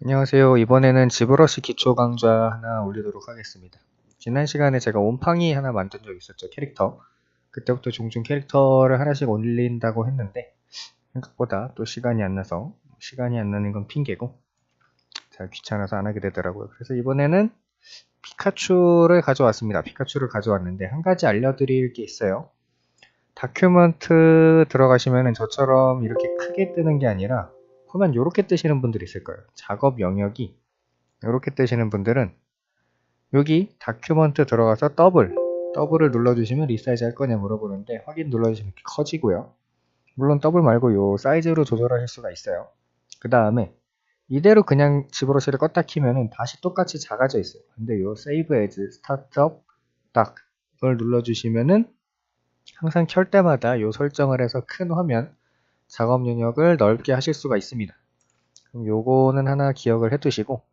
안녕하세요. 이번에는 지브러시 기초 강좌 하나 올리도록 하겠습니다. 지난 시간에 제가 옴팡이 하나 만든 적 있었죠. 캐릭터. 그때부터 종종 캐릭터를 하나씩 올린다고 했는데 생각보다 또 시간이 안 나서, 시간이 안 나는 건 핑계고 잘 귀찮아서 안 하게 되더라고요. 그래서 이번에는 피카츄를 가져왔습니다. 피카츄를 가져왔는데 한 가지 알려드릴 게 있어요. 다큐먼트 들어가시면은 저처럼 이렇게 크게 뜨는 게 아니라 화면 이렇게 뜨시는 분들이 있을 거예요. 작업 영역이 이렇게 뜨시는 분들은 여기 다큐먼트 들어가서 더블을 눌러주시면 리사이즈 할 거냐 물어보는데 확인 눌러주시면 이렇게 커지고요. 물론 더블 말고 요 사이즈로 조절하실 수가 있어요. 그 다음에 이대로 그냥 지브러시를 껐다 키면은 다시 똑같이 작아져 있어요. 근데 요 세이브 에즈 스타트업 딱을 눌러주시면은 항상 켤 때마다 요 설정을 해서 큰 화면 작업 영역을 넓게 하실 수가 있습니다. 그럼 요거는 하나 기억을 해 두시고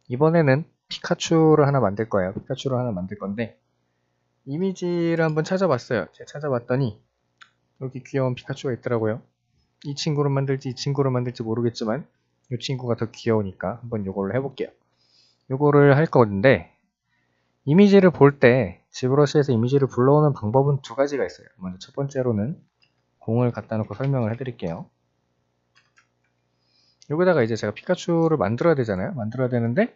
이번에는 피카츄를 하나 만들 거예요. 피카츄를 하나 만들 건데 이미지를 한번 찾아봤어요. 제가 찾아봤더니 여기 귀여운 피카츄가 있더라고요. 이 친구를 만들지 이 친구를 만들지 모르겠지만 이 친구가 더 귀여우니까 한번 요걸로 해볼게요. 요거를 할 건데 이미지를 볼 때 지브러시에서 이미지를 불러오는 방법은 두 가지가 있어요. 먼저 첫 번째로는 공을 갖다 놓고 설명을 해드릴게요. 여기다가 이제 제가 피카츄를 만들어야 되잖아요. 만들어야 되는데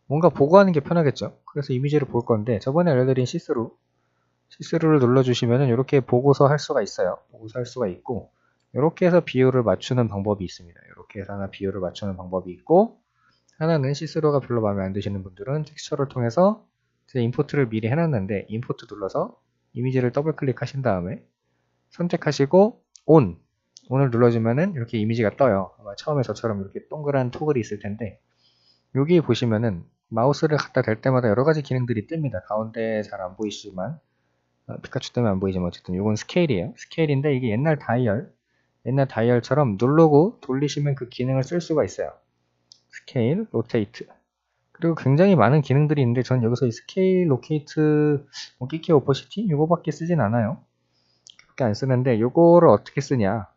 뭔가 보고하는 게 편하겠죠. 그래서 이미지를 볼 건데 저번에 알려드린 시스루를 눌러주시면 이렇게 보고서 할 수가 있어요. 보고서 할 수가 있고 이렇게 해서 비율을 맞추는 방법이 있습니다. 이렇게 해서 하나 비율을 맞추는 방법이 있고 하나는 시스루가 별로 마음에 안 드시는 분들은 텍스처를 통해서 제 임포트를 미리 해놨는데 임포트 눌러서 이미지를 더블 클릭하신 다음에 선택하시고 온을 눌러주면은 이렇게 이미지가 떠요. 아마 처음에 저처럼 이렇게 동그란 토글이 있을 텐데 여기 보시면은 마우스를 갖다 댈 때마다 여러 가지 기능들이 뜹니다. 가운데 잘 안 보이시지만 피카츄 때문에 안 보이지만 어쨌든 이건 스케일이에요. 스케일인데 이게 옛날 다이얼처럼 누르고 돌리시면 그 기능을 쓸 수가 있어요. 스케일, 로테이트. 그리고 굉장히 많은 기능들이 있는데 전 여기서 이 스케일, 로케이트, 끼키 오퍼시티 이거밖에 쓰진 않아요. 그렇게 안 쓰는데 이거를 어떻게 쓰냐?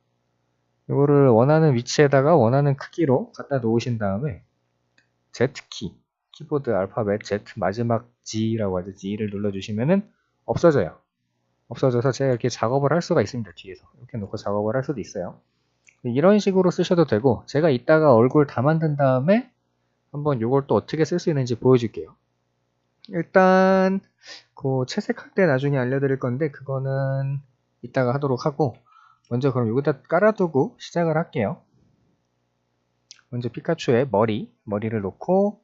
이거를 원하는 위치에다가 원하는 크기로 갖다 놓으신 다음에 Z키, 키보드 알파벳 Z 마지막 G라고 하죠. G를 눌러주시면은 없어져요. 없어져서 제가 이렇게 작업을 할 수가 있습니다. 뒤에서 이렇게 놓고 작업을 할 수도 있어요. 이런 식으로 쓰셔도 되고 제가 이따가 얼굴 다 만든 다음에 한번 이걸 또 어떻게 쓸 수 있는지 보여줄게요. 일단 그 채색할 때 나중에 알려드릴 건데 그거는 이따가 하도록 하고 먼저 그럼 여기다 깔아두고 시작을 할게요. 먼저 피카츄의 머리를 놓고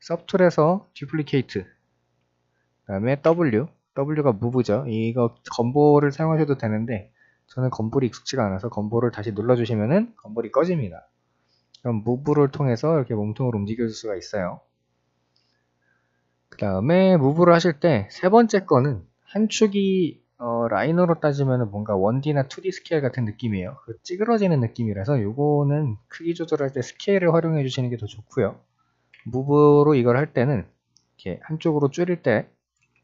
서브툴에서 듀플리케이트 그 다음에 W가 무브죠. 이거 건보를 사용하셔도 되는데 저는 건볼이 익숙치가 않아서 건보를 다시 눌러주시면은 건볼이 꺼집니다. 그럼 무브를 통해서 이렇게 몸통을 움직여줄 수가 있어요. 그 다음에 무브를 하실 때 세 번째 거는 한 축이 라인으로 따지면 뭔가 1D나 2D 스케일 같은 느낌이에요. 그 찌그러지는 느낌이라서 요거는 크기 조절할 때 스케일을 활용해 주시는 게 더 좋고요. 무브로 이걸 할 때는 이렇게 한쪽으로 줄일 때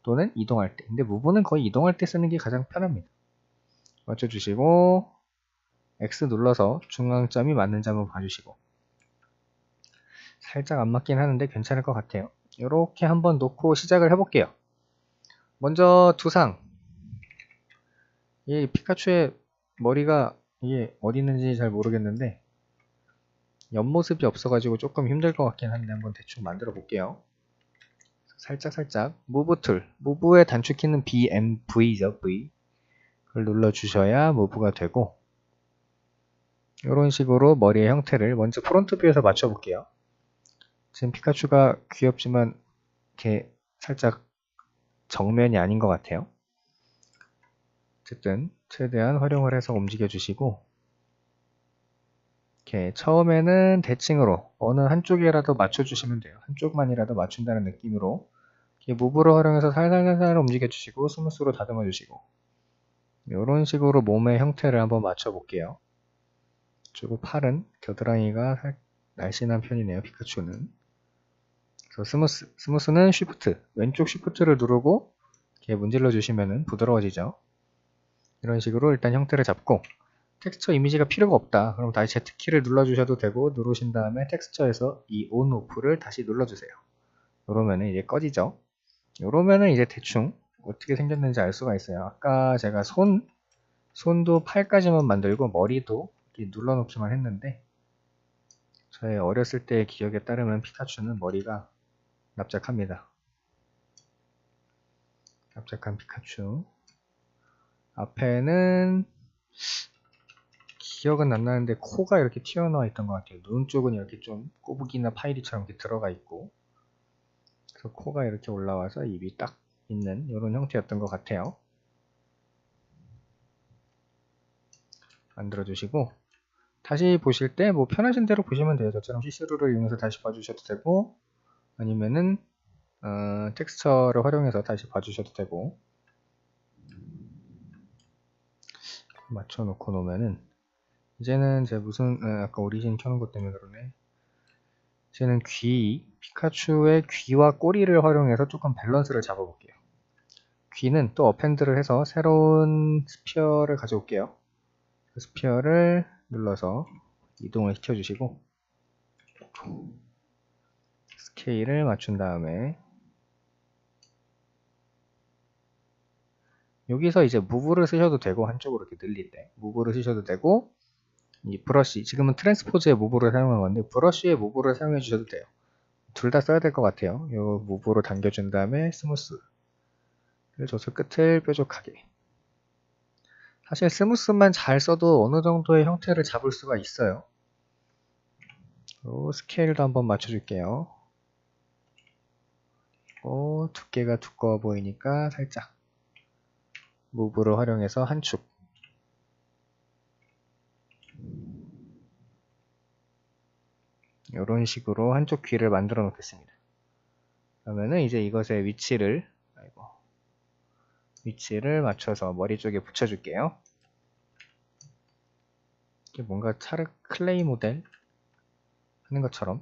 또는 이동할 때. 근데 무브는 거의 이동할 때 쓰는 게 가장 편합니다. 맞춰주시고 X 눌러서 중앙점이 맞는지 한번 봐주시고 살짝 안 맞긴 하는데 괜찮을 것 같아요. 이렇게 한번 놓고 시작을 해볼게요. 먼저 두상. 이 피카츄의 머리가 이게 어디 있는지 잘 모르겠는데 옆모습이 없어가지고 조금 힘들 것 같긴 한데 한번 대충 만들어 볼게요. 살짝 무브의 단축키는 BMV죠. V 그걸 눌러주셔야 무브가 되고 이런 식으로 머리의 형태를 먼저 프론트 뷰에서 맞춰볼게요. 지금 피카츄가 귀엽지만 이렇게 살짝 정면이 아닌 것 같아요. 어쨌든 최대한 활용을 해서 움직여 주시고 이렇게 처음에는 대칭으로 어느 한쪽이라도 맞춰주시면 돼요. 한쪽만이라도 맞춘다는 느낌으로 이렇게 무브를 활용해서 살살 움직여 주시고 스무스로 다듬어 주시고 이런 식으로 몸의 형태를 한번 맞춰 볼게요. 그리고 팔은 겨드랑이가 날씬한 편이네요. 피카츄는. 그래서 스무스는 쉬프트 왼쪽 쉬프트를 누르고 이렇게 문질러 주시면 부드러워지죠. 이런 식으로 일단 형태를 잡고 텍스처 이미지가 필요가 없다. 그럼 다시 Z키를 눌러주셔도 되고, 누르신 다음에 텍스처에서 이 ON, OFF를 다시 눌러주세요. 이러면은 이제 꺼지죠. 이러면은 이제 대충 어떻게 생겼는지 알 수가 있어요. 아까 제가 손도 팔까지만 만들고 머리도 이렇게 눌러놓기만 했는데, 저의 어렸을 때의 기억에 따르면 피카츄는 머리가 납작합니다. 납작한 피카츄. 앞에는 기억은 안 나는데 코가 이렇게 튀어나와 있던 것 같아요. 눈 쪽은 이렇게 좀 꼬부기나 파이리처럼 이렇게 들어가 있고, 그래서 코가 이렇게 올라와서 입이 딱 있는 이런 형태였던 것 같아요. 만들어 주시고, 다시 보실 때 뭐 편하신 대로 보시면 돼요. 저처럼 시스루를 이용해서 다시 봐주셔도 되고, 아니면은 텍스처를 활용해서 다시 봐주셔도 되고. 맞춰놓고 놓으면은 이제는 제 아까 오리진 켜는 것 때문에 그러네. 이제는 피카츄의 귀와 꼬리를 활용해서 조금 밸런스를 잡아볼게요. 귀는 또 어펜드를 해서 새로운 스피어를 가져올게요. 그 스피어를 눌러서 이동을 시켜주시고, 스케일을 맞춘 다음에 여기서 이제 무브를 쓰셔도 되고, 한쪽으로 이렇게 늘릴 때 무브를 쓰셔도 되고, 이 브러쉬, 지금은 트랜스포즈의 무브를 사용한 건데 브러쉬의 무브를 사용해 주셔도 돼요. 둘 다 써야 될 것 같아요. 이 무브로 당겨준 다음에 스무스를 줘서 끝을 뾰족하게. 사실 스무스만 잘 써도 어느 정도의 형태를 잡을 수가 있어요. 스케일도 한번 맞춰줄게요. 두께가 두꺼워 보이니까 살짝 무브를 활용해서 한 축. 이런 식으로 한쪽 귀를 만들어 놓겠습니다. 그러면은 이제 이것의 위치를 맞춰서 머리 쪽에 붙여줄게요. 이게 뭔가 클레이 모델 하는 것처럼.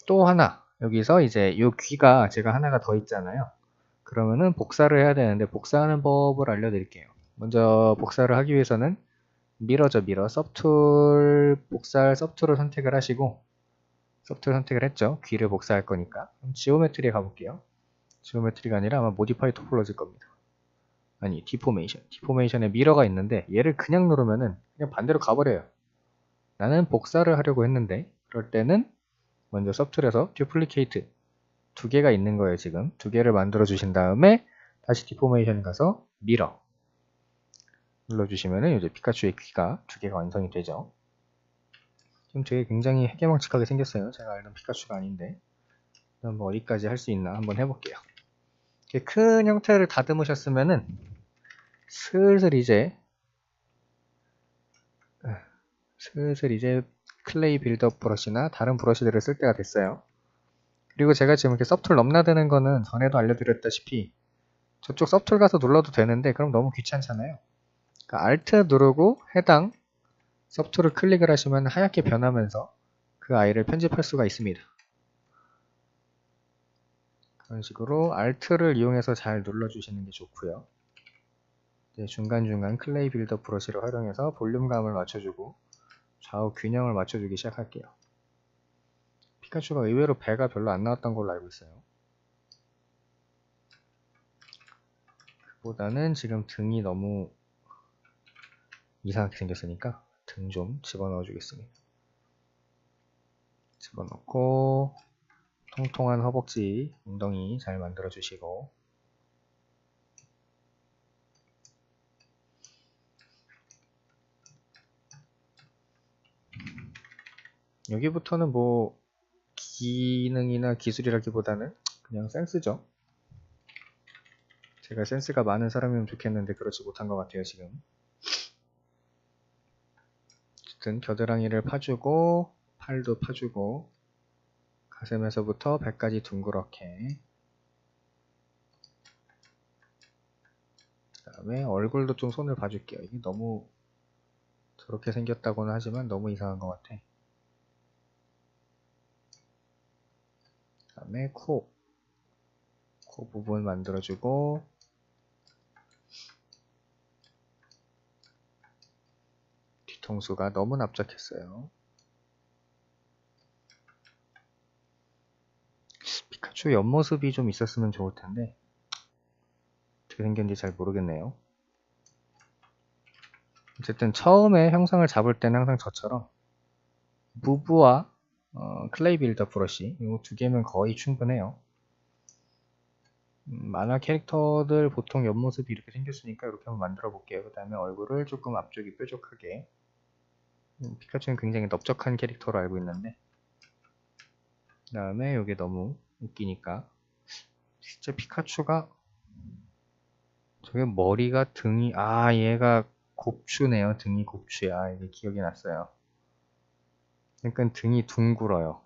또 하나, 여기서 이제 이 귀가 제가 하나가 더 있잖아요. 그러면은 복사를 해야 되는데 복사하는 법을 알려드릴게요. 먼저 복사를 하기 위해서는 미러죠, 미러. 복사할 서툴을 선택을 하시고, 서툴 선택을 했죠. 귀를 복사할 거니까. 그럼 지오메트리에 가볼게요. 지오메트리가 아니라 아마 모디파이 토폴로지일 겁니다. 아니, 디포메이션. 디포메이션에 미러가 있는데 얘를 그냥 누르면은 그냥 반대로 가버려요. 나는 복사를 하려고 했는데, 그럴 때는 먼저 서툴에서 듀플리케이트 두 개가 있는 거예요. 지금 두 개를 만들어 주신 다음에 다시 디포메이션 가서 미러 눌러주시면은 이제 피카츄의 귀가 두 개가 완성이 되죠. 지금 되게 굉장히 해괴망측하게 생겼어요. 제가 알던 피카츄가 아닌데. 한번 어디까지 할 수 있나 한번 해볼게요. 이렇게 큰 형태를 다듬으셨으면은 슬슬 이제 클레이 빌드업 브러쉬나 다른 브러쉬들을 쓸 때가 됐어요. 그리고 제가 지금 이렇게 서툴 넘나드는 거는 전에도 알려드렸다시피 저쪽 서툴 가서 눌러도 되는데 그럼 너무 귀찮잖아요. 그러니까 Alt 누르고 해당 서툴을 클릭을 하시면 하얗게 변하면서 그 아이를 편집할 수가 있습니다. 그런 식으로 Alt를 이용해서 잘 눌러주시는 게 좋고요. 이제 중간중간 클레이 빌더 브러쉬를 활용해서 볼륨감을 맞춰주고 좌우 균형을 맞춰주기 시작할게요. 피카츄가 의외로 배가 별로 안 나왔던 걸로 알고 있어요. 그보다는 지금 등이 너무 이상하게 생겼으니까 등 좀 집어넣어 주겠습니다. 집어넣고 통통한 허벅지, 엉덩이 잘 만들어 주시고, 여기부터는 뭐 기능이나 기술이라기보다는 그냥 센스죠. 제가 센스가 많은 사람이면 좋겠는데 그렇지 못한 것 같아요. 지금 어쨌든 겨드랑이를 파주고 팔도 파주고 가슴에서부터 배까지 둥그렇게, 그 다음에 얼굴도 좀 손을 봐줄게요. 이게 너무 저렇게 생겼다고는 하지만 너무 이상한 것 같아. 그 다음에 코 부분 만들어주고, 뒤통수가 너무 납작했어요. 피카츄 옆모습이 좀 있었으면 좋을 텐데 어떻게 생겼는지 잘 모르겠네요. 어쨌든 처음에 형상을 잡을 때는 항상 저처럼 무브와 클레이 빌더 브러쉬 이 두 개면 거의 충분해요. 만화 캐릭터들 보통 옆모습이 이렇게 생겼으니까 이렇게 한번 만들어 볼게요. 그 다음에 얼굴을 조금 앞쪽이 뾰족하게. 피카츄는 굉장히 넓적한 캐릭터로 알고 있는데 그 다음에 이게 너무 웃기니까 실제 피카츄가 저게 머리가 등이 얘가 곱추네요. 등이 곱추야. 이게 기억이 났어요. 그러니까 등이 둥글어요.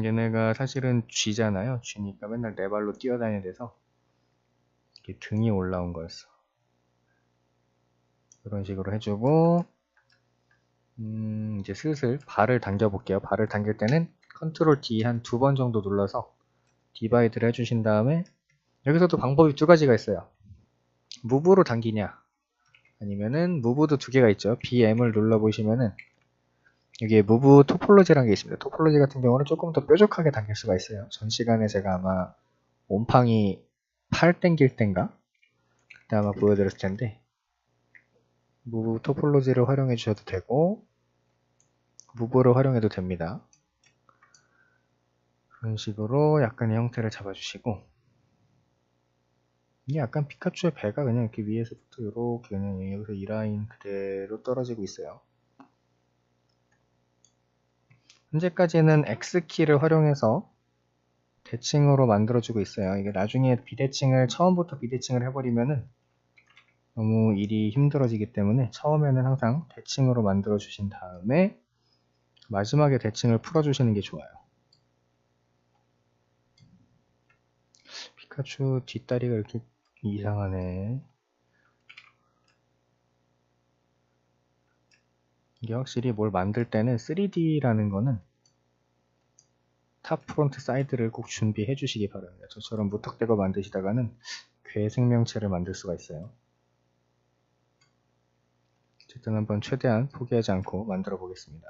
얘네가 사실은 쥐잖아요. 쥐니까 맨날 네 발로 뛰어다녀야 돼서 이렇게 등이 올라온 거였어. 이런 식으로 해주고 이제 슬슬 발을 당겨 볼게요. 발을 당길 때는 컨트롤 D 한 2번 정도 눌러서 디바이드를 해주신 다음에 여기서도 방법이 두 가지가 있어요. 무브로 당기냐 아니면은 무브도 두 개가 있죠. BM을 눌러보시면은 여기에 무브 토폴로지라는 게 있습니다. 토폴로지 같은 경우는 조금 더 뾰족하게 당길 수가 있어요. 전 시간에 제가 아마 옴팡이 팔 당길 땐가 그때 아마 보여드렸을 텐데 무브 토폴로지를 활용해 주셔도 되고 무브를 활용해도 됩니다. 그런 식으로 약간의 형태를 잡아주시고 이게 약간 피카츄의 배가 그냥 이렇게 위에서부터 이렇게 그냥 여기서 이 라인 그대로 떨어지고 있어요. 현재까지는 X키를 활용해서 대칭으로 만들어주고 있어요. 이게 나중에 비대칭을 처음부터 비대칭을 해버리면은 너무 일이 힘들어지기 때문에 처음에는 항상 대칭으로 만들어 주신 다음에 마지막에 대칭을 풀어주시는 게 좋아요. 피카츄 뒷다리가 이렇게 이상하네. 이게 확실히 뭘 만들 때는 3D라는 거는 탑, 프론트, 사이드를 꼭 준비해 주시기 바랍니다. 저처럼 무턱대고 만드시다가는 괴 생명체를 만들 수가 있어요. 어쨌든 한번 최대한 포기하지 않고 만들어 보겠습니다.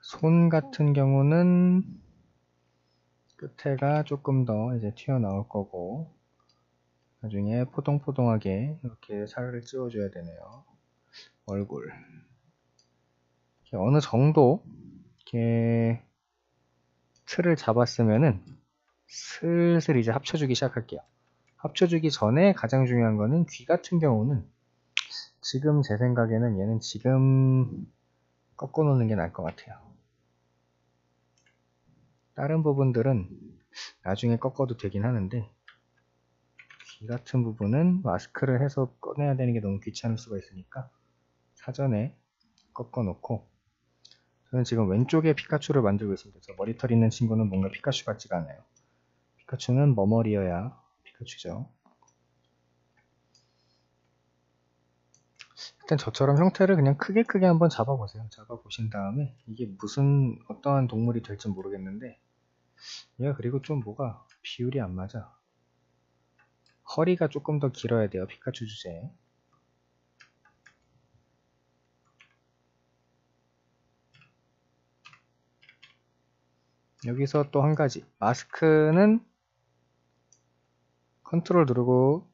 손 같은 경우는 끝에가 조금 더 이제 튀어나올 거고 나중에 포동포동하게 이렇게 살을 찌워줘야 되네요. 얼굴 어느 정도 이렇게 틀을 잡았으면은 슬슬 이제 합쳐주기 시작할게요. 합쳐주기 전에 가장 중요한 거는 귀 같은 경우는 지금 제 생각에는 얘는 지금 꺾어 놓는 게 나을 것 같아요. 다른 부분들은 나중에 꺾어도 되긴 하는데 귀 같은 부분은 마스크를 해서 꺼내야 되는 게 너무 귀찮을 수가 있으니까 사전에 꺾어 놓고 저는 지금 왼쪽에 피카츄를 만들고 있습니다. 저 머리털 있는 친구는 뭔가 피카츄 같지가 않아요. 피카츄는 머머리여야 피카츄죠. 일단 저처럼 형태를 그냥 크게 한번 잡아보세요. 잡아보신 다음에 이게 무슨 어떠한 동물이 될지 모르겠는데 얘가 그리고 좀 뭐가 비율이 안 맞아. 허리가 조금 더 길어야 돼요. 피카츄 주제에. 여기서 또 한 가지 마스크는 컨트롤 누르고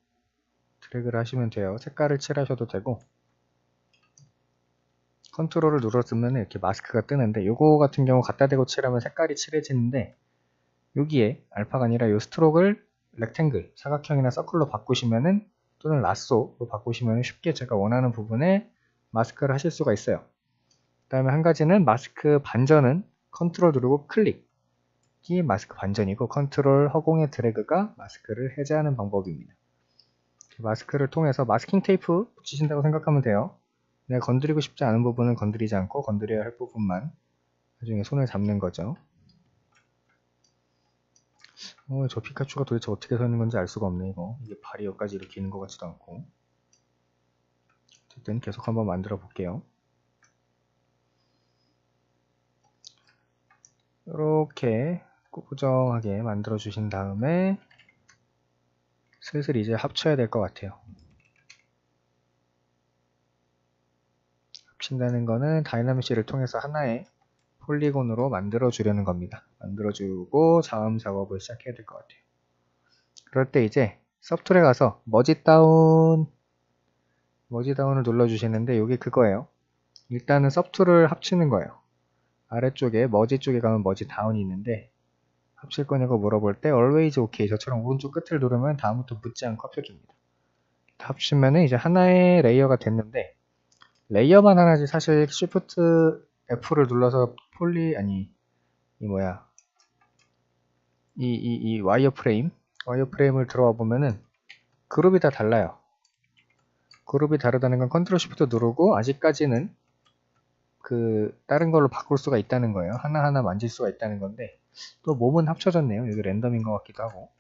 드래그를 하시면 돼요. 색깔을 칠하셔도 되고 컨트롤을 눌렀으면 이렇게 마스크가 뜨는데 요거 같은 경우 갖다 대고 칠하면 색깔이 칠해지는데 여기에 알파가 아니라 요 스트로크를 렉탱글, 사각형이나 서클로 바꾸시면은 또는 라쏘로 바꾸시면 쉽게 제가 원하는 부분에 마스크를 하실 수가 있어요. 그 다음에 한 가지는 마스크 반전은 컨트롤 누르고 클릭이 마스크 반전이고 컨트롤 허공의 드래그가 마스크를 해제하는 방법입니다. 마스크를 통해서 마스킹 테이프 붙이신다고 생각하면 돼요. 내가 건드리고 싶지 않은 부분은 건드리지 않고 건드려야 할 부분만 나중에 손을 잡는 거죠. 저 피카츄가 도대체 어떻게 서 있는 건지 알 수가 없네 이거. 이게 발이 여기까지 이렇게 있는 것 같지도 않고. 어쨌든 계속 한번 만들어 볼게요. 이렇게 꾸부정하게 만들어 주신 다음에 슬슬 이제 합쳐야 될 것 같아요. 합친다는 거는 다이나믹시를 통해서 하나의 폴리곤으로 만들어 주려는 겁니다. 만들어 주고 다음 작업을 시작해야 될 것 같아요. 그럴 때 이제 서브툴에 가서 머지 다운을 눌러 주시는데 이게 그거예요. 일단은 서브툴을 합치는 거예요. 아래쪽에 머지 쪽에 가면 머지 다운이 있는데 합칠 거냐고 물어볼 때 always OK 저처럼 오른쪽 끝을 누르면 다음부터 묻지 않고 합쳐줍니다. 합치면은 이제 하나의 레이어가 됐는데 레이어만 하나지 사실 Shift F를 눌러서 이 와이어프레임을 들어와 보면은 그룹이 다 달라요. 그룹이 다르다는 건 컨트롤 Shift 누르고 아직까지는 다른 걸로 바꿀 수가 있다는 거예요. 하나하나 만질 수가 있다는 건데 또 몸은 합쳐졌네요. 여기 랜덤인 것 같기도 하고.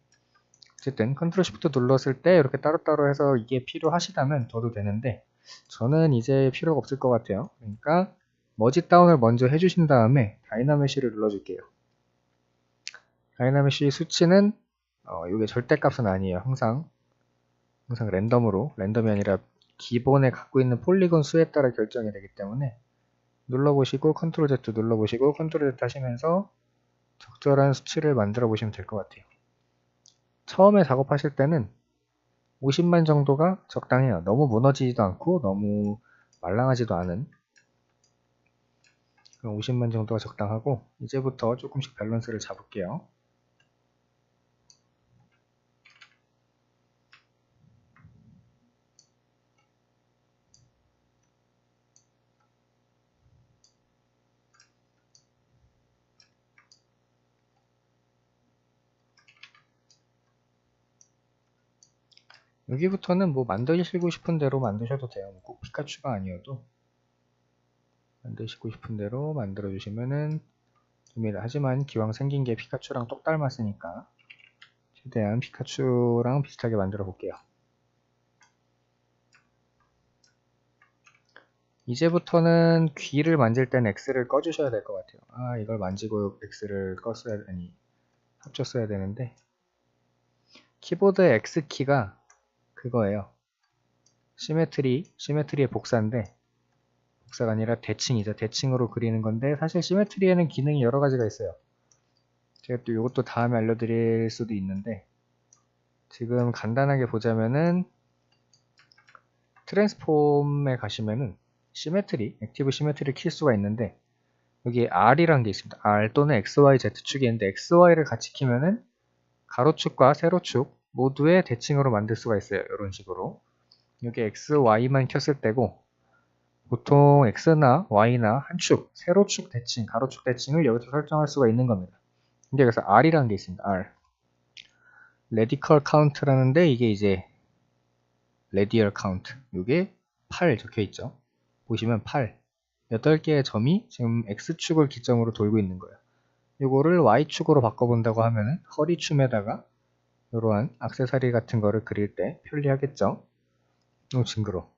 어쨌든 컨트롤 Shift 눌렀을 때 이렇게 따로따로 해서 이게 필요하시다면 둬도 되는데 저는 이제 필요가 없을 것 같아요. 그러니까 머지 다운을 먼저 해주신 다음에 다이나메쉬를 눌러줄게요. 다이나메쉬 수치는 이게 절대값은 아니에요. 항상 랜덤이 아니라 기본에 갖고 있는 폴리곤 수에 따라 결정이 되기 때문에 눌러보시고 컨트롤 Z 눌러보시고 컨트롤 Z 하시면서 적절한 수치를 만들어 보시면 될 것 같아요. 처음에 작업하실 때는 50만 정도가 적당해요. 너무 무너지지도 않고 너무 말랑하지도 않은 50만 정도가 적당하고 이제부터 조금씩 밸런스를 잡을게요. 여기부터는 뭐 만드시고 싶은 대로 만드셔도 돼요. 꼭 피카츄가 아니어도 만드시고 싶은 대로 만들어 주시면은 됩니다. 하지만 기왕 생긴 게 피카츄랑 똑 닮았으니까 최대한 피카츄랑 비슷하게 만들어 볼게요. 이제부터는 귀를 만질 땐 X를 꺼주셔야 될 것 같아요. 이걸 만지고 X를 합쳤어야 되는데 키보드 X키가 그거예요. 시메트리의 복사인데 복사가 아니라 대칭이죠. 대칭으로 그리는 건데 사실 시메트리에는 기능이 여러 가지가 있어요. 제가 또 이것도 다음에 알려드릴 수도 있는데 지금 간단하게 보자면은 트랜스폼에 가시면은 액티브 시메트리를 킬 수가 있는데 여기 R이라는 게 있습니다. R 또는 XY, Z축이 있는데 XY를 같이 키면은 가로축과 세로축 모두의 대칭으로 만들 수가 있어요. 이런 식으로 여기 XY만 켰을 때고 보통 X나 Y나 한 축, 세로축 대칭, 가로축 대칭을 여기서 설정할 수가 있는 겁니다. 근데 여기서 R이라는 게 있습니다. R. Radical Count라는데 이게 이제 Radial Count. 이게 8 적혀 있죠. 보시면 8. 8개의 점이 지금 X축을 기점으로 돌고 있는 거예요. 이거를 Y축으로 바꿔본다고 하면은 허리춤에다가 이러한 액세서리 같은 거를 그릴 때 편리하겠죠. 너무 징그러.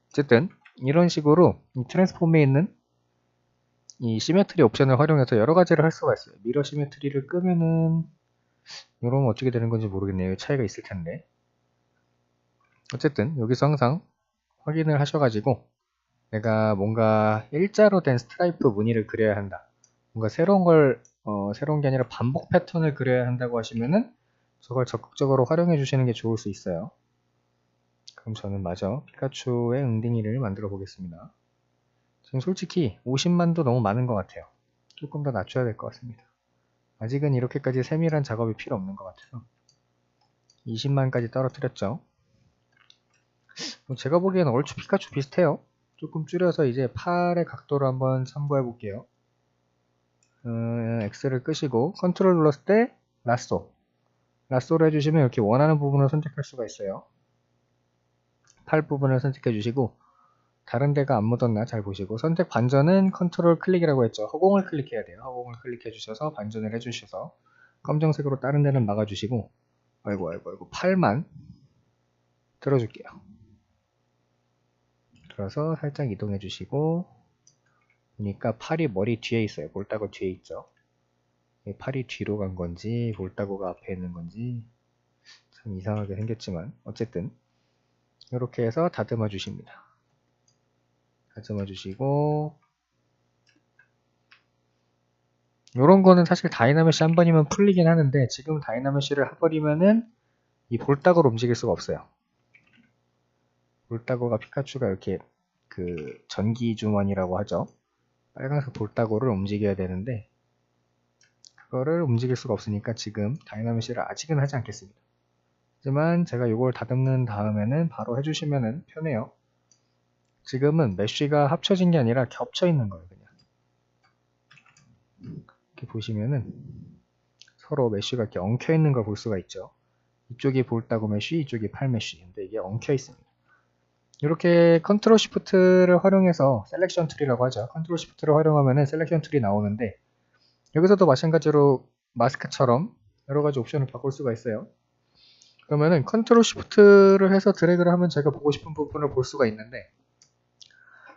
어쨌든 이런 식으로 이 트랜스폼에 있는 이 시메트리 옵션을 활용해서 여러 가지를 할 수가 있어요. 미러 시메트리를 끄면은 이러면 어떻게 되는 건지 모르겠네요. 차이가 있을 텐데. 어쨌든 여기서 항상 확인을 하셔가지고 내가 뭔가 일자로 된 스트라이프 무늬를 그려야 한다. 뭔가 새로운 게 아니라 반복 패턴을 그려야 한다고 하시면은 저걸 적극적으로 활용해 주시는 게 좋을 수 있어요. 그럼 저는 마저 피카츄의 응딩이를 만들어 보겠습니다. 지금 솔직히 50만도 너무 많은 것 같아요. 조금 더 낮춰야 될 것 같습니다. 아직은 이렇게까지 세밀한 작업이 필요 없는 것 같아서 20만까지 떨어뜨렸죠. 제가 보기에는 얼추 피카츄 비슷해요. 조금 줄여서 이제 팔의 각도를 한번 참고해 볼게요. X를 끄시고 컨트롤 눌렀을 때 라쏘를 해주시면 이렇게 원하는 부분을 선택할 수가 있어요. 팔 부분을 선택해 주시고 다른 데가 안 묻었나 잘 보시고 선택 반전은 컨트롤 클릭이라고 했죠. 허공을 클릭해야 돼요. 허공을 클릭해 주셔서 반전을 해 주셔서 검정색으로 다른 데는 막아 주시고 아이고 팔만 들어줄게요. 들어서 살짝 이동해 주시고 보니까 팔이 머리 뒤에 있어요. 볼따구 뒤에 있죠. 팔이 뒤로 간 건지 볼따구가 앞에 있는 건지 참 이상하게 생겼지만 어쨌든 이렇게 해서 다듬어 주십니다. 다듬어 주시고, 요런 거는 사실 다이나메시 한 번이면 풀리긴 하는데, 지금 다이나메시를 해버리면은 이 볼따구로 움직일 수가 없어요. 볼따구가 피카츄가 이렇게 그 전기 주머니라고 하죠. 빨간색 볼따구를 움직여야 되는데, 그거를 움직일 수가 없으니까 지금 다이나메시를 아직은 하지 않겠습니다. 하지만 제가 이걸 다듬는 다음에는 바로 해주시면은 편해요. 지금은 메쉬가 합쳐진 게 아니라 겹쳐 있는 거예요. 그냥 이렇게 보시면은 서로 메쉬가 이렇게 엉켜 있는 걸 볼 수가 있죠. 이쪽이 볼따구 메쉬, 이쪽이 팔 메쉬. 근데 이게 엉켜 있습니다. 이렇게 컨트롤 시프트를 활용해서 셀렉션 트리라고 하죠. 컨트롤 시프트를 활용하면은 셀렉션 트리 나오는데, 여기서도 마찬가지로 마스크처럼 여러 가지 옵션을 바꿀 수가 있어요. 그러면은 컨트롤 시프트를 해서 드래그를 하면 제가 보고 싶은 부분을 볼 수가 있는데,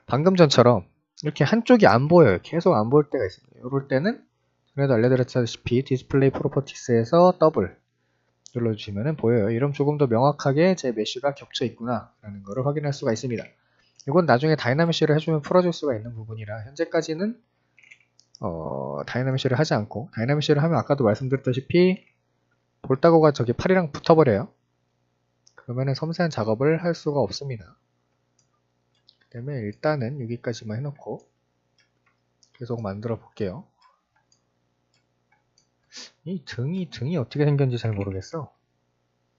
방금 전처럼 이렇게 한쪽이 안 보여요. 계속 안 보일 때가 있습니다. 이럴 때는 전에도 알려드렸다시피 디스플레이 프로퍼티스에서 더블 눌러주시면 보여요. 이러면 조금 더 명확하게 제 메쉬가 겹쳐 있구나 라는 것을 확인할 수가 있습니다. 이건 나중에 다이나메쉬를 해주면 풀어줄 수가 있는 부분이라 현재까지는 다이나메쉬를 하지 않고, 다이나메쉬를 하면 아까도 말씀드렸다시피 볼따구가 저기 팔이랑 붙어버려요. 그러면 섬세한 작업을 할 수가 없습니다. 그 때문에 일단은 여기까지만 해놓고 계속 만들어 볼게요. 이 등이 어떻게 생겼는지 잘 모르겠어.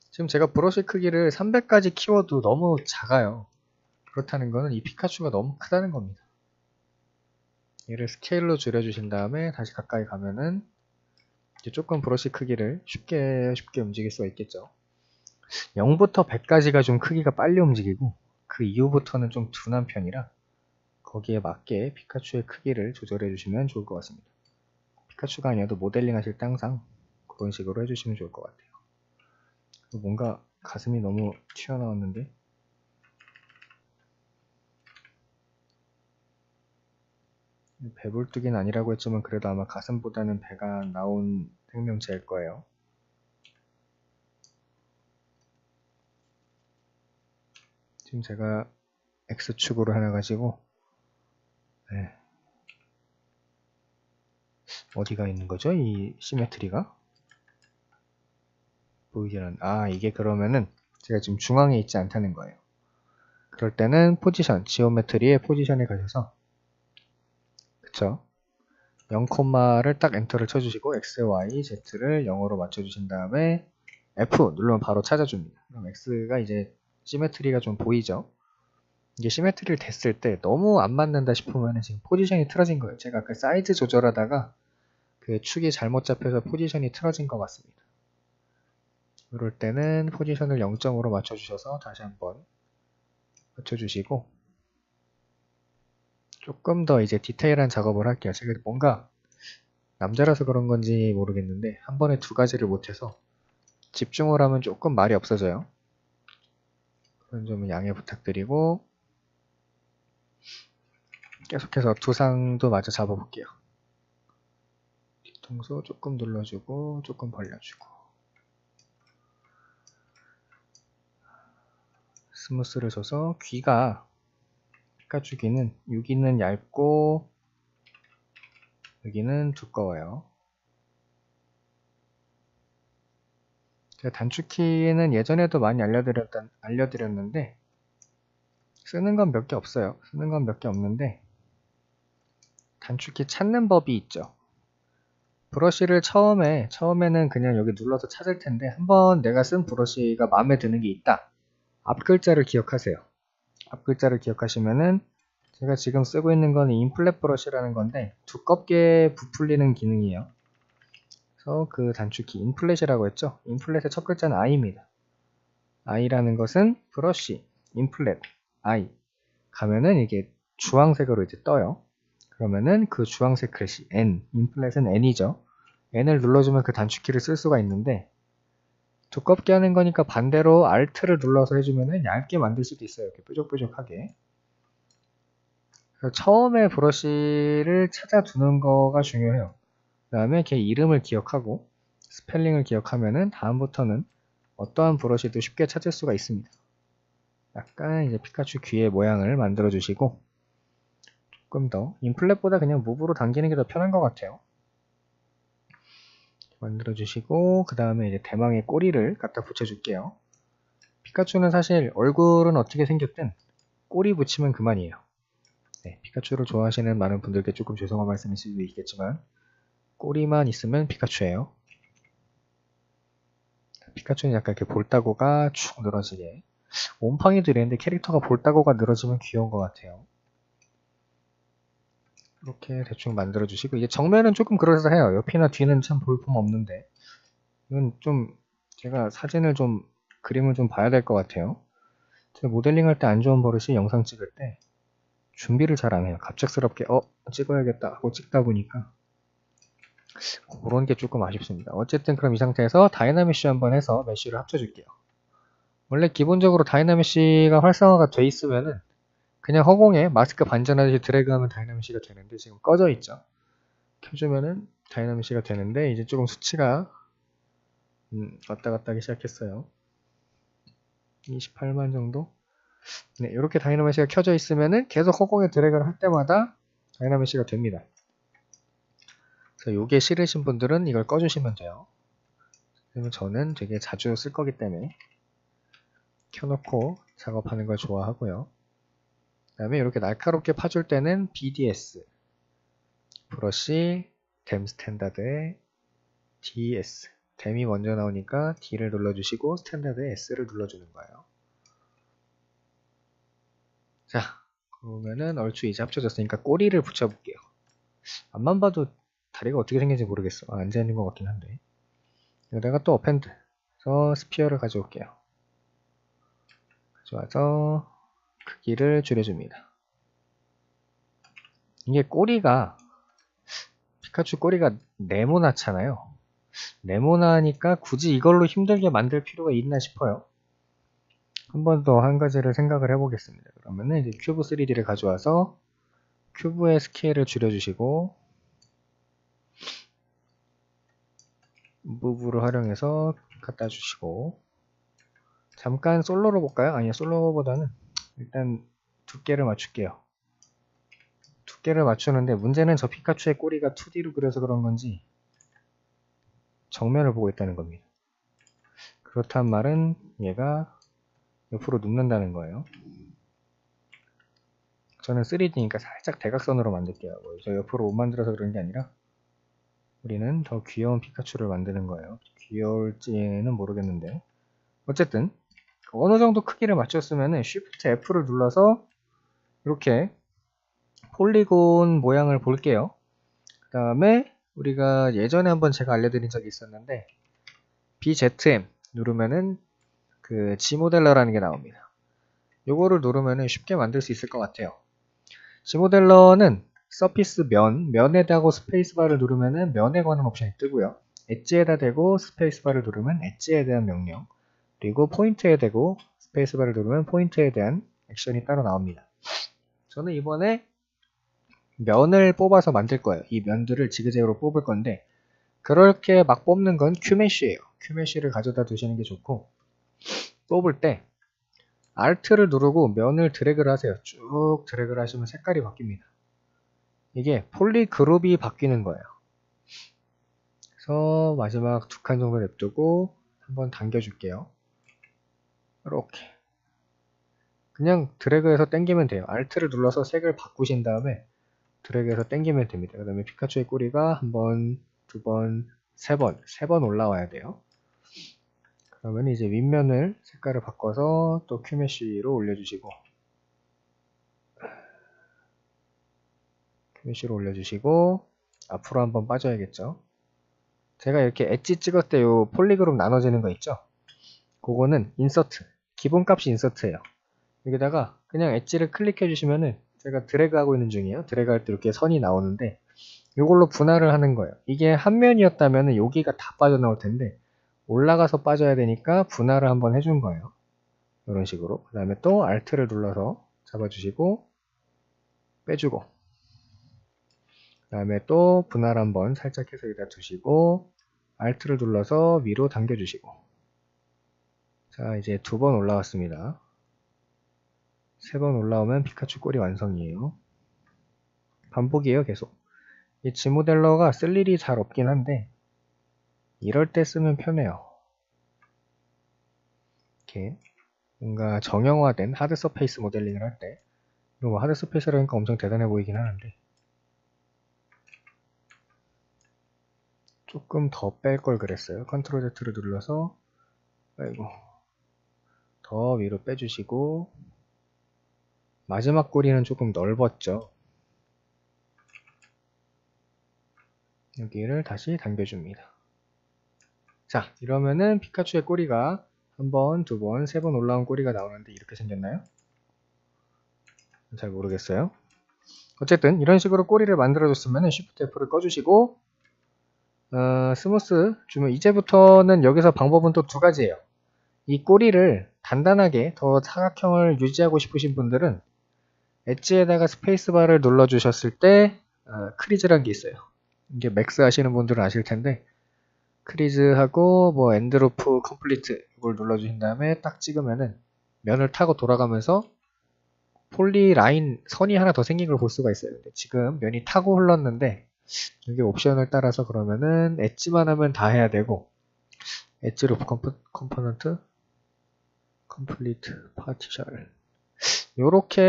지금 제가 브러쉬 크기를 300까지 키워도 너무 작아요. 그렇다는 거는 이 피카츄가 너무 크다는 겁니다. 얘를 스케일로 줄여주신 다음에 다시 가까이 가면은 이제 조금 브러쉬 크기를 쉽게 움직일 수가 있겠죠. 0부터 100까지가 좀 크기가 빨리 움직이고, 그 이후부터는 좀 둔한 편이라 거기에 맞게 피카츄의 크기를 조절해 주시면 좋을 것 같습니다. 피카츄가 아니어도 모델링 하실 때 항상 그런 식으로 해주시면 좋을 것 같아요. 뭔가 가슴이 너무 튀어나왔는데, 배불뚝이는 아니라고 했지만 그래도 아마 가슴보다는 배가 나온 생명체일 거예요. 지금 제가 X축으로 해놔가지고, 네. 어디가 있는 거죠? 이 시메트리가? 보이질 않... 이게 그러면은 제가 지금 중앙에 있지 않다는 거예요. 그럴 때는 포지션, 지오메트리의 포지션에 가셔서, 그쵸? 0를 딱 엔터를 쳐주시고 X, Y, Z를 0으로 맞춰주신 다음에 F 누르면 바로 찾아줍니다. 그럼 X가 이제 시메트리가 좀 보이죠? 이게 시메트리를 됐을 때 너무 안 맞는다 싶으면 지금 포지션이 틀어진 거예요. 제가 그 사이즈 조절하다가 그 축이 잘못 잡혀서 포지션이 틀어진 것 같습니다. 이럴 때는 포지션을 0점으로 맞춰주셔서 다시 한번 맞춰주시고, 조금 더 이제 디테일한 작업을 할게요. 제가 뭔가 남자라서 그런 건지 모르겠는데 한 번에 두 가지를 못해서 집중을 하면 조금 말이 없어져요. 그런 점은 양해 부탁드리고, 계속해서 두상도 마저 잡아볼게요. 뒤통수 조금 눌러주고 조금 벌려주고, 스무스를 줘서 귀가, 피카츄 귀는 여기는 얇고 여기는 두꺼워요. 제가 단축키는 예전에도 많이 알려드렸는데 쓰는 건 몇 개 없어요. 쓰는 건 몇 개 없는데 단축키 찾는 법이 있죠. 브러쉬를 처음에는 그냥 여기 눌러서 찾을 텐데, 한번 내가 쓴 브러쉬가 마음에 드는 게 있다. 앞 글자를 기억하세요. 앞 글자를 기억하시면은, 제가 지금 쓰고 있는 건 인플렛 브러쉬라는 건데 두껍게 부풀리는 기능이에요. 그래서 그 단축키 인플렛이라고 했죠. 인플렛의 첫 글자는 I입니다. I라는 것은 브러쉬, 인플렛, I 가면은 이게 주황색으로 이제 떠요. 그러면은 그 주황색 글씨 N, 인플렛은 N이죠. N을 눌러주면 그 단축키를 쓸 수가 있는데, 두껍게 하는 거니까 반대로 Alt를 눌러서 해주면은 얇게 만들 수도 있어요. 이렇게 뾰족뾰족하게. 그래서 처음에 브러쉬를 찾아두는 거가 중요해요. 그 다음에 걔 이름을 기억하고 스펠링을 기억하면은 다음부터는 어떠한 브러쉬도 쉽게 찾을 수가 있습니다. 약간 이제 피카츄 귀의 모양을 만들어 주시고, 조금 더 인플렛보다 그냥 무브로 당기는 게 더 편한 것 같아요. 만들어 주시고 그 다음에 이제 대망의 꼬리를 갖다 붙여줄게요. 피카츄는 사실 얼굴은 어떻게 생겼든 꼬리 붙이면 그만이에요. 네, 피카츄를 좋아하시는 많은 분들께 조금 죄송한 말씀일 수도 있겠지만 꼬리만 있으면 피카츄예요. 피카츄는 약간 이렇게 볼따고가 축 늘어지게, 옴팡이도 이랬는데 캐릭터가 볼따고가 늘어지면 귀여운 것 같아요. 이렇게 대충 만들어 주시고, 이제 정면은 조금 그럴싸해요. 옆이나 뒤는 참 볼품 없는데 이건 좀 제가 사진을 좀 그림을 좀 봐야 될 것 같아요. 제가 모델링 할 때 안 좋은 버릇이 영상 찍을 때 준비를 잘 안 해요. 갑작스럽게 찍어야겠다 하고 찍다 보니까 그런 게 조금 아쉽습니다. 어쨌든 그럼 이 상태에서 다이나믹시 한번 해서 메쉬를 합쳐줄게요. 원래 기본적으로 다이나믹시가 활성화가 돼 있으면은 그냥 허공에 마스크 반전하듯이 드래그하면 다이나믹시가 되는데 지금 꺼져 있죠. 켜주면은 다이나믹시가 되는데 이제 조금 수치가 왔다 갔다 하기 시작했어요. 28만 정도? 네, 이렇게 다이나믹시가 켜져 있으면은 계속 허공에 드래그를 할 때마다 다이나믹시가 됩니다. 그래서 요게 싫으신 분들은 이걸 꺼주시면 돼요. 그러면 저는 되게 자주 쓸 거기 때문에 켜놓고 작업하는 걸 좋아하고요. 그 다음에 이렇게 날카롭게 파줄 때는 BDS, 브러쉬, 댐 스탠다드의 DS, 댐이 먼저 나오니까 D를 눌러주시고 스탠다드의 S를 눌러주는 거예요. 자, 그러면은 얼추 이제 합쳐졌으니까 꼬리를 붙여볼게요. 앞만 봐도 다리가 어떻게 생긴지 모르겠어. 앉아있는 것 같긴 한데. 여기다가 또 어펜드에서 스피어를 가져올게요. 가져와서 크기를 줄여줍니다. 이게 꼬리가, 피카츄 꼬리가 네모나잖아요. 네모나니까 굳이 이걸로 힘들게 만들 필요가 있나 싶어요. 한 번 더 한 가지를 생각을 해보겠습니다. 그러면은 이제 큐브 3D를 가져와서 큐브의 스케일을 줄여주시고 무브를 활용해서 갖다 주시고, 잠깐 솔로로 볼까요? 아니요, 솔로보다는 일단 두께를 맞출게요. 두께를 맞추는데 문제는 저 피카츄의 꼬리가 2D로 그려서 그런 건지 정면을 보고 있다는 겁니다. 그렇단 말은 얘가 옆으로 눕는다는 거예요. 저는 3D니까 살짝 대각선으로 만들게요. 저 옆으로 못 만들어서 그런 게 아니라 우리는 더 귀여운 피카츄를 만드는 거예요. 귀여울지는 모르겠는데 어쨌든 어느 정도 크기를 맞췄으면 Shift F를 눌러서 이렇게 폴리곤 모양을 볼게요. 그 다음에 우리가 예전에 한번 제가 알려드린 적이 있었는데 BZM 누르면은 그 G모델러라는 게 나옵니다. 요거를 누르면은 쉽게 만들 수 있을 것 같아요. G모델러는 서피스 면에 대고 스페이스바를 누르면은 면에 관한 옵션이 뜨고요. 엣지에다 대고 스페이스바를 누르면 엣지에 대한 명령, 그리고 포인트에 대고 스페이스바를 누르면 포인트에 대한 액션이 따로 나옵니다. 저는 이번에 면을 뽑아서 만들 거예요. 이 면들을 지그재그로 뽑을 건데 그렇게 막 뽑는 건 큐메쉬예요. 큐메쉬를 가져다 두시는 게 좋고, 뽑을 때 Alt를 누르고 면을 드래그를 하세요. 쭉 드래그를 하시면 색깔이 바뀝니다. 이게 폴리그룹이 바뀌는 거예요. 그래서 마지막 2칸 정도 냅두고 한번 당겨줄게요. 이렇게 그냥 드래그해서 당기면 돼요. Alt를 눌러서 색을 바꾸신 다음에 드래그해서 당기면 됩니다. 그 다음에 피카츄의 꼬리가 한 번, 두 번, 세 번 올라와야 돼요. 그러면 이제 윗면을 색깔을 바꿔서 또 큐메쉬로 올려주시고, 앞으로 한번 빠져야겠죠. 제가 이렇게 엣지 찍을 때 요 폴리그룹 나눠지는 거 있죠? 그거는 인서트, 기본값이 인서트예요. 여기다가 그냥 엣지를 클릭해 주시면은, 제가 드래그하고 있는 중이에요. 드래그할 때 이렇게 선이 나오는데 이걸로 분할을 하는 거예요. 이게 한 면이었다면 여기가 다 빠져나올 텐데 올라가서 빠져야 되니까 분할을 한번 해준 거예요. 이런 식으로. 그 다음에 또 Alt를 눌러서 잡아주시고 빼주고, 그 다음에 또 분할 한번 살짝 해서 여기다 두시고 Alt를 눌러서 위로 당겨주시고, 자 이제 2번 올라왔습니다. 3번 올라오면 피카츄 꼬리 완성이에요. 반복이에요, 계속. 이 G모델러가 쓸 일이 잘 없긴 한데 이럴 때 쓰면 편해요. 이렇게 뭔가 정형화된 하드 서페이스 모델링을 할 때, 뭐 하드 서페이스라니까 엄청 대단해 보이긴 하는데 조금 더 뺄 걸 그랬어요. 컨트롤 Z를 눌러서 아이고 더 위로 빼주시고, 마지막 꼬리는 조금 넓었죠. 여기를 다시 당겨줍니다. 자, 이러면은 피카츄의 꼬리가 한 번, 두 번, 세 번 올라온 꼬리가 나오는데 이렇게 생겼나요? 잘 모르겠어요. 어쨌든 이런 식으로 꼬리를 만들어줬으면 Shift F를 꺼주시고, 스무스 주면 이제부터는 여기서 방법은 또 두 가지예요. 이 꼬리를 단단하게 더 사각형을 유지하고 싶으신 분들은 엣지에다가 스페이스바를 눌러주셨을 때 크리즈란 게 있어요. 이게 맥스 하시는 분들은 아실 텐데, 크리즈하고 뭐 엔드루프 컴플리트 이걸 눌러주신 다음에 딱 찍으면은 면을 타고 돌아가면서 폴리 라인 선이 하나 더 생긴 걸 볼 수가 있어요. 근데 지금 면이 타고 흘렀는데 이게 옵션을 따라서 그러면은 엣지만 하면 다 해야 되고, 엣지 루프 컴포넌트 컴플리트 파티션 요렇게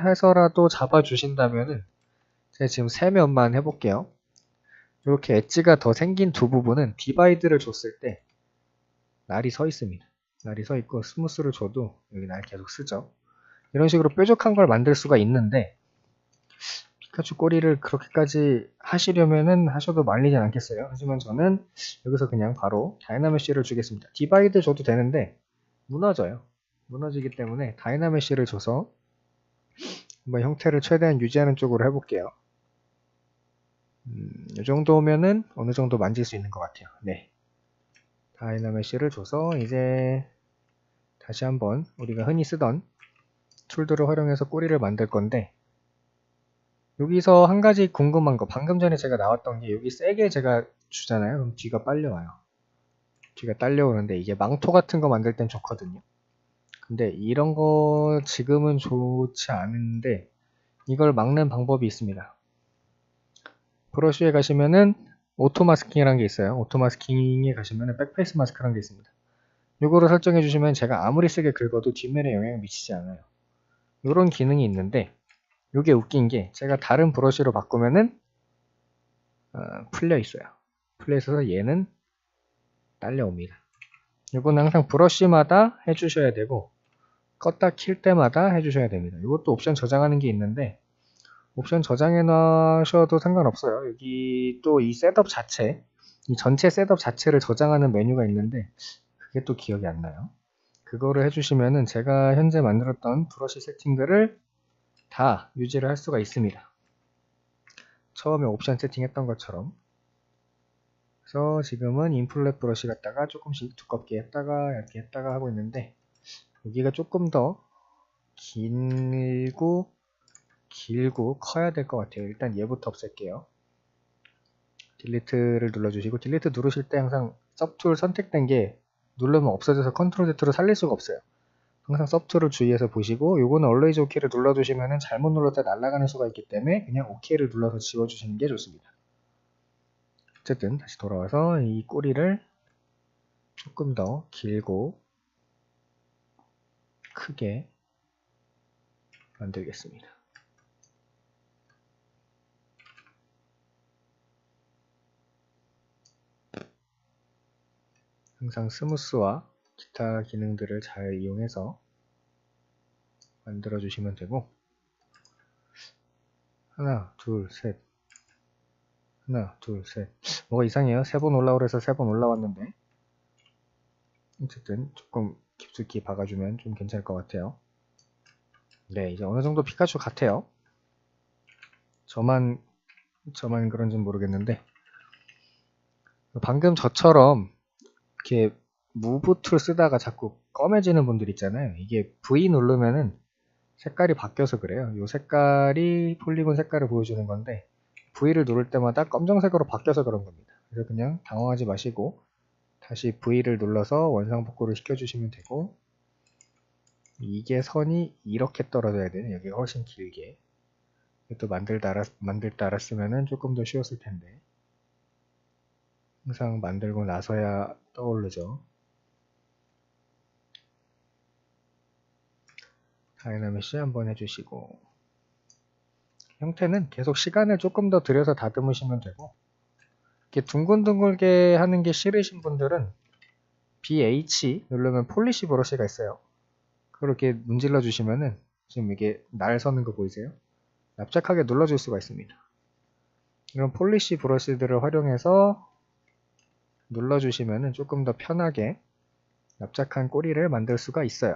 해서라도 잡아주신다면은, 제가 지금 세 면만 해볼게요. 이렇게 엣지가 더 생긴 두 부분은 디바이드를 줬을 때 날이 서 있습니다. 날이 서 있고 스무스를 줘도 여기 날 계속 쓰죠. 이런 식으로 뾰족한 걸 만들 수가 있는데, 피카츄 꼬리를 그렇게까지 하시려면은 하셔도 말리진 않겠어요. 하지만 저는 여기서 그냥 바로 다이나메쉬를 주겠습니다. 디바이드 줘도 되는데 무너져요. 무너지기 때문에 다이나메쉬를 줘서 한번 형태를 최대한 유지하는 쪽으로 해볼게요. 이 정도면은 어느 정도 만질 수 있는 것 같아요. 네. 다이나메쉬를 줘서 이제 다시 한번 우리가 흔히 쓰던 툴들을 활용해서 꼬리를 만들 건데, 여기서 한 가지 궁금한 거, 방금 전에 제가 나왔던 게 여기 세게 제가 주잖아요. 그럼 뒤가 빨려와요. 뒤가 딸려오는데 이게 망토 같은 거 만들 땐 좋거든요. 근데 이런 거 지금은 좋지 않은데 이걸 막는 방법이 있습니다. 브러쉬에 가시면은 오토 마스킹이라는 게 있어요. 오토 마스킹에 가시면은 백페이스 마스크라는 게 있습니다. 이거를 설정해 주시면 제가 아무리 세게 긁어도 뒷면에 영향을 미치지 않아요. 이런 기능이 있는데, 이게 웃긴 게 제가 다른 브러쉬로 바꾸면은 풀려 있어요. 풀려 있어서 얘는 딸려옵니다. 이건 항상 브러쉬마다 해주셔야 되고 껐다 킬 때마다 해주셔야 됩니다. 이것도 옵션 저장하는 게 있는데 옵션 저장해 놔셔도 상관없어요. 여기 또 이 셋업 자체, 이 전체 셋업 자체를 저장하는 메뉴가 있는데 그게 또 기억이 안 나요. 그거를 해주시면은 제가 현재 만들었던 브러쉬 세팅들을 다 유지를 할 수가 있습니다. 처음에 옵션 세팅했던 것처럼. 그래서 지금은 인플렛 브러쉬 갖다가 조금씩 두껍게 했다가 얇게 했다가 하고 있는데, 여기가 조금 더 길고 커야 될 것 같아요. 일단 얘부터 없앨게요. 딜리트를 눌러주시고, 딜리트 누르실 때 항상 서브툴 선택된 게 누르면 없어져서 컨트롤 Z로 살릴 수가 없어요. 항상 서브툴을 주의해서 보시고, 요거는 always OK를 눌러주시면 잘못 눌렀다 날아가는 수가 있기 때문에 그냥 OK를 눌러서 지워주시는 게 좋습니다. 어쨌든 다시 돌아와서 이 꼬리를 조금 더 길고 크게 만들겠습니다. 항상 스무스와 기타 기능들을 잘 이용해서 만들어 주시면 되고, 하나 둘 셋 하나 둘 셋 뭐가 이상해요. 3번 올라오라 해서 3번 올라왔는데, 어쨌든 조금 깊숙이 박아주면 좀 괜찮을 것 같아요. 네, 이제 어느 정도 피카츄 같아요. 저만 그런지는 모르겠는데, 방금 저처럼 이렇게 무브 툴 쓰다가 자꾸 검해지는 분들 있잖아요. 이게 V 누르면은 색깔이 바뀌어서 그래요. 이 색깔이 폴리곤 색깔을 보여주는 건데 V를 누를 때마다 검정색으로 바뀌어서 그런 겁니다. 그래서 그냥 당황하지 마시고 다시 V를 눌러서 원상복구를 시켜주시면 되고, 이게 선이 이렇게 떨어져야 되는, 여기가 훨씬 길게 또 만들 때 알았으면 조금 더 쉬웠을 텐데. 항상 만들고 나서야 떠오르죠. 다이나믹시 한번 해주시고, 형태는 계속 시간을 조금 더 들여서 다듬으시면 되고, 이렇게 둥글둥글게 하는 게 싫으신 분들은 BH 누르면 폴리시 브러쉬가 있어요. 그렇게 문질러 주시면은 지금 이게 날 서는 거 보이세요? 납작하게 눌러줄 수가 있습니다. 이런 폴리시 브러쉬들을 활용해서 눌러주시면은 조금 더 편하게 납작한 꼬리를 만들 수가 있어요.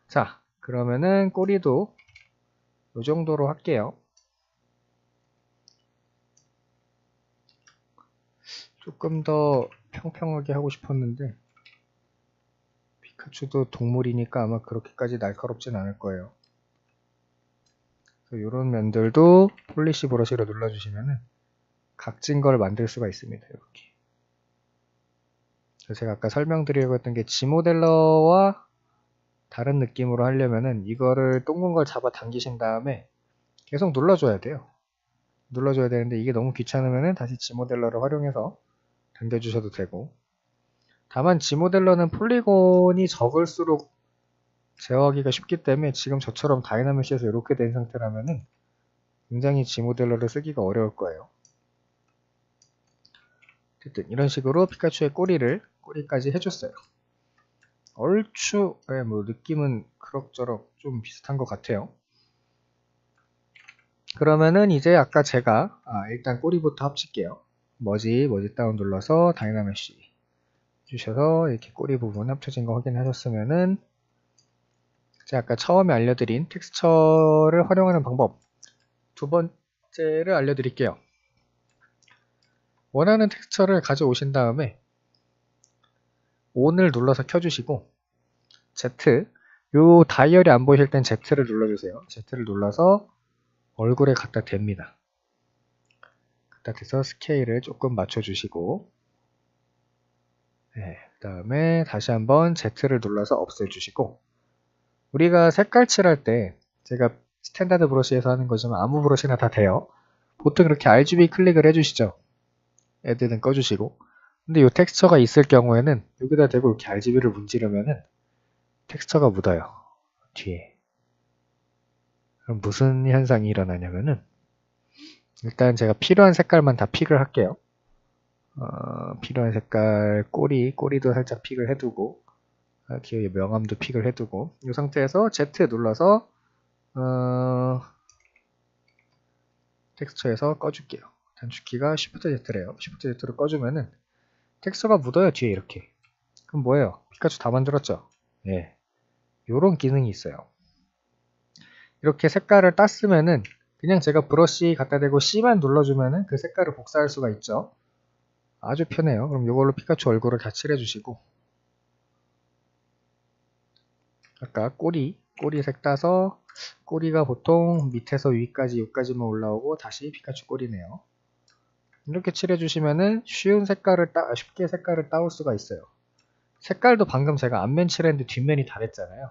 자, 그러면은 꼬리도 이 정도로 할게요. 조금 더 평평하게 하고 싶었는데 피카츄도 동물이니까 아마 그렇게까지 날카롭진 않을 거예요. 이런 면들도 폴리시 브러쉬로 눌러주시면 각진 걸 만들 수가 있습니다. 이렇게. 제가 아까 설명드리려고 했던 게 G모델러와 다른 느낌으로 하려면은 이거를 동근 걸 잡아 당기신 다음에 계속 눌러줘야 돼요. 눌러줘야 되는데 이게 너무 귀찮으면은 다시 G모델러를 활용해서 당겨주셔도 되고, 다만 G모델러는 폴리곤이 적을수록 제어하기가 쉽기 때문에 지금 저처럼 다이나믹시에서 이렇게 된 상태라면은 굉장히 G모델러를 쓰기가 어려울 거예요. 어쨌든 이런 식으로 피카츄의 꼬리까지 해줬어요. 얼추 뭐 느낌은 그럭저럭 좀 비슷한 것 같아요. 그러면은 이제 아까 제가 일단 꼬리부터 합칠게요. 머지 다운 눌러서 다이나믹시 주셔서 이렇게 꼬리 부분 합쳐진 거 확인하셨으면은 제가 아까 처음에 알려드린 텍스처를 활용하는 방법 두 번째를 알려드릴게요. 원하는 텍스처를 가져오신 다음에 ON을 눌러서 켜주시고 Z, 요 다이얼이 안 보이실 땐 Z를 눌러주세요. Z를 눌러서 얼굴에 갖다 댑니다. 갖다 대서 스케일을 조금 맞춰주시고, 네, 그 다음에 다시 한번 Z를 눌러서 없애주시고, 우리가 색깔 칠할 때 제가 스탠다드 브러쉬에서 하는 거지만 아무 브러쉬나 다 돼요. 보통 이렇게 RGB 클릭을 해주시죠. 애드는 꺼주시고, 근데 이 텍스처가 있을 경우에는 여기다 대고 이렇게 RGB를 문지르면은 텍스처가 묻어요. 뒤에. 그럼 무슨 현상이 일어나냐면은 일단 제가 필요한 색깔만 다 픽을 할게요. 필요한 색깔 꼬리도 살짝 픽을 해두고 기억의 명암도 픽을 해두고 이 상태에서 Z 눌러서 텍스처에서 꺼줄게요. 단축키가 Shift Z래요. Shift Z로 꺼주면은 텍스처가 묻어요. 뒤에 이렇게. 그럼 뭐예요? 피카츄 다 만들었죠? 예. 요런 기능이 있어요. 이렇게 색깔을 땄으면은 그냥 제가 브러쉬 갖다 대고 C만 눌러주면은 그 색깔을 복사할 수가 있죠. 아주 편해요. 그럼 이걸로 피카츄 얼굴을 다 칠해주시고 아까 꼬리 색 따서 꼬리가 보통 밑에서 위까지 여기까지만 올라오고 다시 피카츄 꼬리네요. 이렇게 칠해주시면은 쉽게 색깔을 따올 수가 있어요. 색깔도 방금 제가 앞면 칠했는데 뒷면이 다랬잖아요.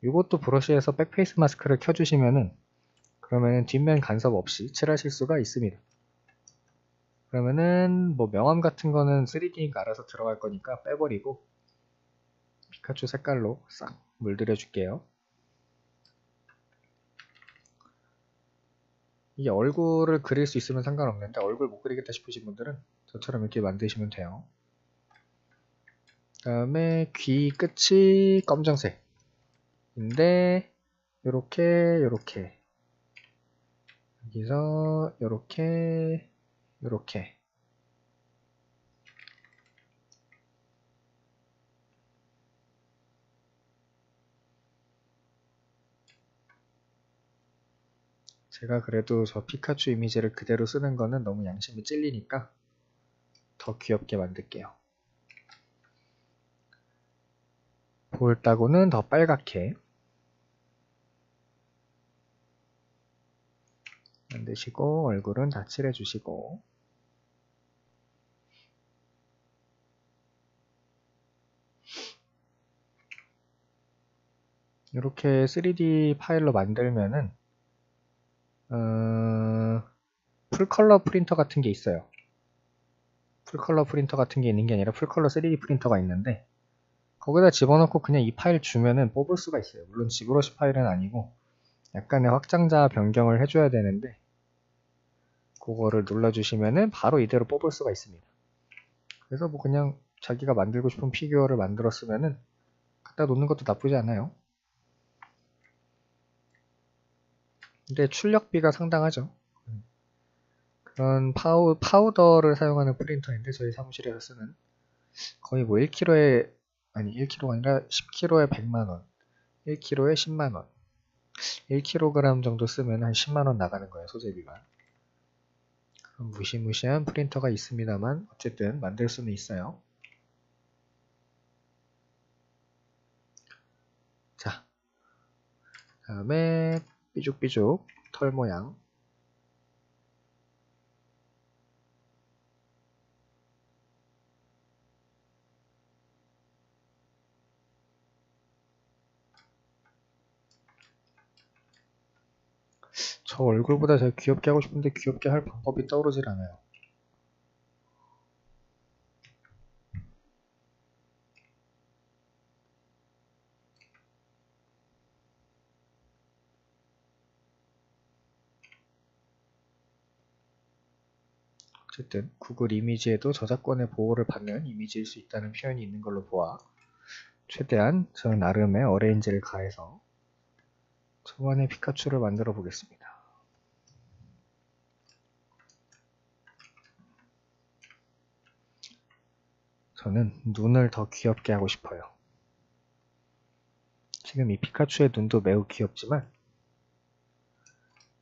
이것도 브러쉬에서 백페이스 마스크를 켜주시면은 그러면은 뒷면 간섭 없이 칠하실 수가 있습니다. 그러면은 뭐 명암 같은 거는 3D니까 알아서 들어갈 거니까 빼버리고 피카츄 색깔로 싹 물들여 줄게요. 이게 얼굴을 그릴 수 있으면 상관없는데 얼굴 못 그리겠다 싶으신 분들은 저처럼 이렇게 만드시면 돼요. 그 다음에 귀 끝이 검정색인데 요렇게 여기서 요렇게 제가 그래도 저 피카츄 이미지를 그대로 쓰는 거는 너무 양심이 찔리니까 더 귀엽게 만들게요. 볼 따구는 더 빨갛게 만드시고 얼굴은 다 칠해주시고 이렇게 3D 파일로 만들면은 풀컬러 프린터 같은 게 있어요. 풀컬러 프린터 같은 게 있는 게 아니라 풀컬러 3D 프린터가 있는데 거기다 집어넣고 그냥 이 파일 주면은 뽑을 수가 있어요. 물론 지브러시 파일은 아니고 약간의 확장자 변경을 해줘야 되는데 그거를 눌러주시면은 바로 이대로 뽑을 수가 있습니다. 그래서 뭐 그냥 자기가 만들고 싶은 피규어를 만들었으면은 갖다 놓는 것도 나쁘지 않아요. 근데 출력비가 상당하죠. 그런 파우더를 사용하는 프린터인데 저희 사무실에서 쓰는 거의 뭐 1kg에 아니 1kg가 아니라 10kg에 100만원 1kg에 10만원 1kg 정도 쓰면 한 10만원 나가는 거예요. 소재비가. 그럼 무시무시한 프린터가 있습니다만 어쨌든 만들 수는 있어요. 자, 다음에 삐죽삐죽 털 모양. 저 얼굴보다 더 귀엽게 하고 싶은데 귀엽게 할 방법이 떠오르질 않아요. 어쨌든 구글 이미지에도 저작권의 보호를 받는 이미지일 수 있다는 표현이 있는 걸로 보아 최대한 저 나름의 어레인지를 가해서 저만의 피카츄를 만들어 보겠습니다. 저는 눈을 더 귀엽게 하고 싶어요. 지금 이 피카츄의 눈도 매우 귀엽지만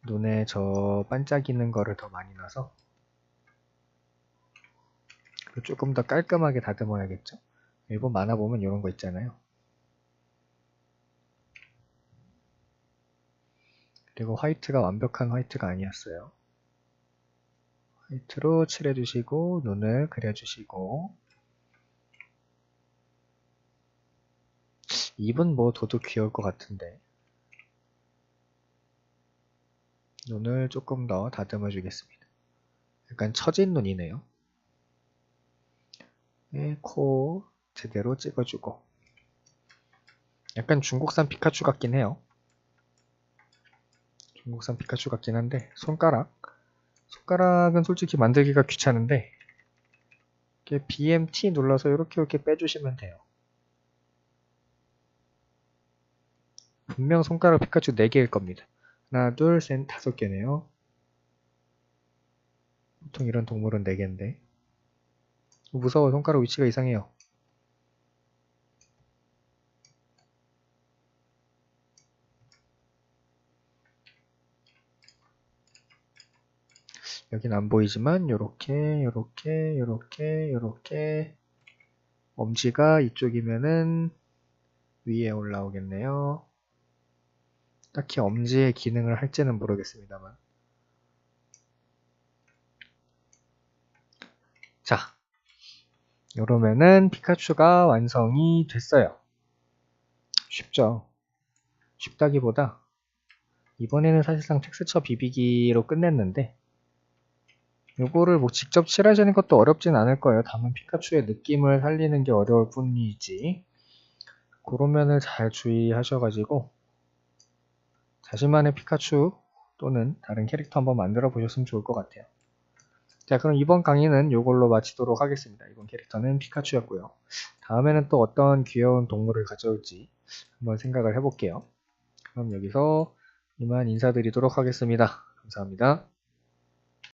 눈에 저 반짝이는 거를 더 많이 넣어서 조금 더 깔끔하게 다듬어야겠죠. 일본 만화 보면 이런 거 있잖아요. 그리고 화이트가 완벽한 화이트가 아니었어요. 화이트로 칠해주시고 눈을 그려주시고 입은 뭐 둬도 귀여울 것 같은데 눈을 조금 더 다듬어 주겠습니다. 약간 처진 눈이네요. 네, 코 제대로 찍어주고 약간 중국산 피카츄 같긴 해요. 중국산 피카츄 같긴 한데 손가락은 솔직히 만들기가 귀찮은데 이렇게 BMT 눌러서 이렇게 빼주시면 돼요. 분명 손가락 피카츄 4개일 겁니다. 하나, 둘, 셋, 5개네요. 보통 이런 동물은 4개인데 무서워. 손가락 위치가 이상해요. 여긴 안 보이지만 요렇게 엄지가 이쪽이면은 위에 올라오겠네요. 딱히 엄지의 기능을 할지는 모르겠습니다만 자, 이러면은 피카츄가 완성이 됐어요. 쉽죠? 쉽다기보다 이번에는 사실상 텍스처 비비기로 끝냈는데 요거를 뭐 직접 칠하시는 것도 어렵진 않을 거예요. 다만 피카츄의 느낌을 살리는 게 어려울 뿐이지 그런 면을 잘 주의하셔가지고 자신만의 피카츄 또는 다른 캐릭터 한번 만들어 보셨으면 좋을 것 같아요. 자, 그럼 이번 강의는 이걸로 마치도록 하겠습니다. 이번 캐릭터는 피카츄였고요. 다음에는 또 어떤 귀여운 동물을 가져올지 한번 생각을 해볼게요. 그럼 여기서 이만 인사드리도록 하겠습니다. 감사합니다.